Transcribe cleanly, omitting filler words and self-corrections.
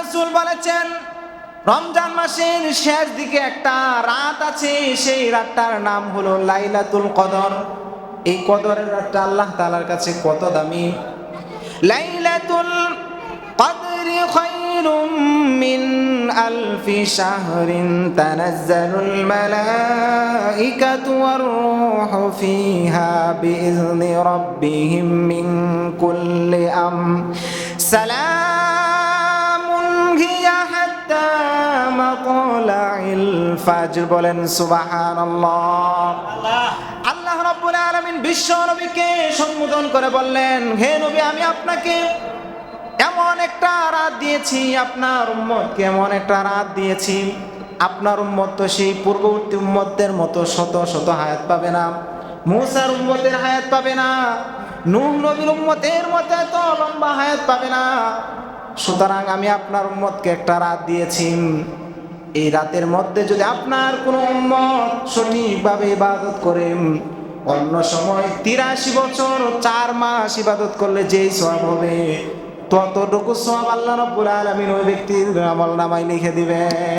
রাসূল বলেছেন রমজান মাসের শেষ দিকে একটা রাত আছে, সেই রাতটার নাম হলো লাইলাতুল কদর। এই কদরের রাতটা আল্লাহ তাআলার কাছে কত দামি। লাইলাতুল কদরি খায়রুম মিন আলফি শাহরিন তানাজ্জালুল মালাইকাতু ওয়ার রূহু ফিহা বিইذনি রাব্বিহিম মিন কুল্লি সালামুন হিয়া হাত্তা মাতলাইল ফাজর। বলেন সুবহানাল্লাহ। আল্লাহ রাব্বুল আলামিন বিশ্ব নবীকে সম্বোধন করে বললেন, হে নবী, আমি আপনাকে এমন একটা রাত দিয়েছি, আপনার উম্মতকে এমন একটা রাত দিয়েছি, আপনার উম্মত তো সেই পূর্ববর্তী উম্মতদের মতো শত শত হায়াত পাবে না, মূসার উম্মতের হায়াত পাবে না, নূহ নবীর উম্মতের মতো এত লম্বা হায়াত পাবে না। সুতরাং আমি আপনার উম্মতকে একটা রাত দিয়েছি, এই রাতের মধ্যে যদি আপনার কোনো উম্মত সঠিকভাবে ইবাদত করে, অন্য সময় 83 বছর 4 মাস ইবাদত করলে যেই সওয়াব হবে, ততটুকু সওয়াব আল্লাহ রাব্বুল আলামিন ওই ব্যক্তির আমলনামায় লিখে দিবেন।